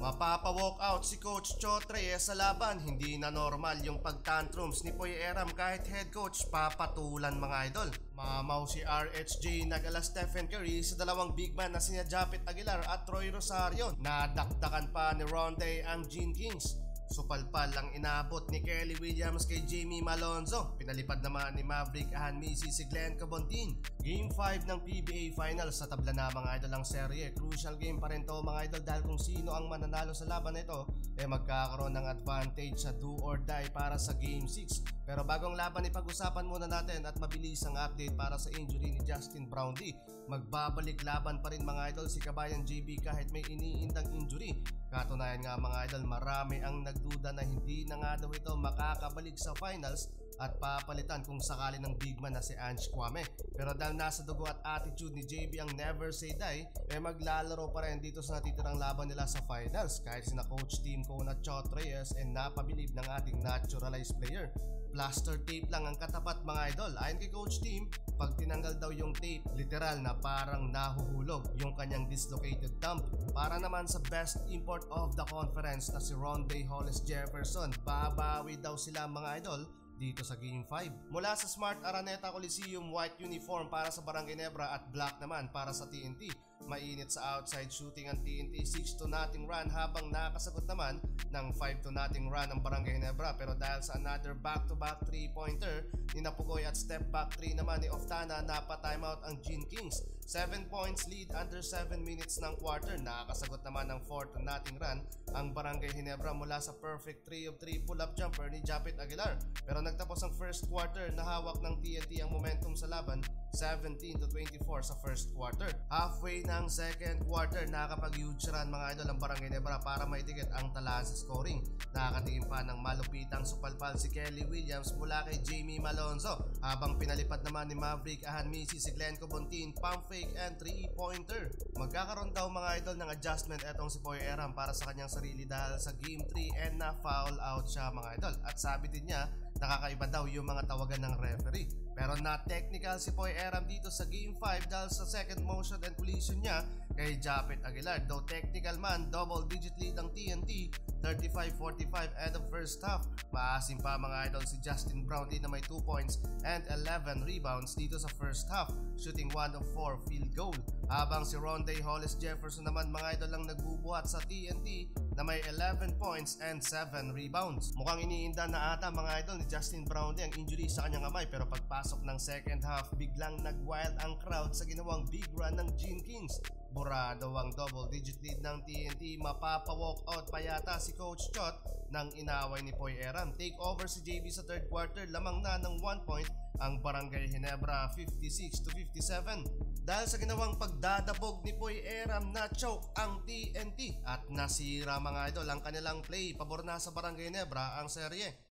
Mapapa-walkout si Coach Chot Reyes sa laban. Hindi na normal yung pagtantrums ni Poy Eram kahit head coach papatulan mga idol. Mamaw si RHJ nag-ala Stephen Curry sa dalawang big man na sina Japet Aguilar at Troy Rosario. Nadakdakan pa ni Ronde ang Gene Kings. Supalpal ang inabot ni Kelly Williams kay Jamie Malonzo. Pinalipad naman ni Maverick Ahanmisi si Glenn Cabontin. Game 5 ng PBA Finals sa tabla na mga idol ang serye. Crucial game pa rin to mga idol dahil kung sino ang mananalo sa laban na ito magkakaroon ng advantage sa do or die para sa Game 6. Pero bagong laban ipag-usapan muna natin at mabilis ang update para sa injury ni Justin Brownlee. Magbabalik laban pa rin mga idol si Kabayan JB kahit may iniindang injury. Katunayan nga mga idol, marami ang nagduda na hindi na nga daw ito makakabalik sa finals at papalitan kung sakali ng big man na si Ange Kwame. Pero dahil nasa dugo at attitude ni JB ang never say die, maglalaro pa rin dito sa natitirang laban nila sa finals kahit sina Coach Team Cone at Chot Reyes napabilib ng ating naturalized player. Plaster tape lang ang katapat mga idol. Ayon kay Coach Team, pag tinanggal daw yung tape, literal na parang nahuhulog yung kanyang dislocated thumb. Para naman sa best import of the conference na si Ronde Hollis Jefferson, babawi daw sila mga idol dito sa Game 5. Mula sa Smart Araneta Coliseum, white uniform para sa Barangay Nebra at black naman para sa TNT. Mainit sa outside shooting ang TNT, 6-0 run habang nakasagot naman ng 5-0 run ang Barangay Nebra. Pero dahil sa another back-to-back 3-pointer ni Napugoy at step back 3 naman ni Oftana, napa-timeout ang Gene Kings. 7 points lead under 7 minutes ng quarter. Nakasagot naman ng 4-0 run ang Barangay Ginebra mula sa perfect 3 of 3 pull-up jumper ni Japet Aguilar. Pero nagtapos ang first quarter na hawak ng TNT ang momentum sa laban, 17-24 sa first quarter. Halfway ng second quarter, nakapag-huge run mga idol ang Barangay Nebra para maitikit ang tala sa scoring. Nakakatingin pa ng malupitang supalpal si Kelly Williams mula kay Jamie Malonzo habang pinalipad naman ni Maverick Ahanmisi si Glenn Cabontin, pump fake and 3-pointer. Magkakaroon daw mga idol ng adjustment etong si Poy Eram para sa kanyang sarili dahil sa Game 3 na-foul out siya mga idol. At sabi din niya, nakakaiba daw yung mga tawagan ng referee. Pero na-technical si Poy Eram dito sa Game 5 dahil sa second motion and collision niya kay Japet Aguilar. Though technical man, double-digit lead ang TNT, 35-45 end of first half. Maasim pa mga idol si Justin Brownlee na may 2 points and 11 rebounds dito sa first half, shooting 1 of 4 field goal. Habang si Ronde Hollis Jefferson naman mga idol lang nagbubuhat sa TNT na may 11 points and 7 rebounds. Mukhang iniinda na ata mga idol ni Justin Brownlee ang injury sa kanyang kamay, pero pagpasok ng second half, biglang nag-wild ang crowd sa ginawang big run ng Gene Kings. Burado ang double-digit lead ng TNT, mapapa-walkout pa yata si Coach Chot nang inaway ni Poy Eram. Take over si JB sa third quarter, lamang na ng 1 point ang Barangay Ginebra, 56-57. Dahil sa ginawang pagdadabog ni Poy Eram, na-choke ang TNT at nasira mga idol ang kanilang play. Pabor na sa Barangay Ginebra ang serye.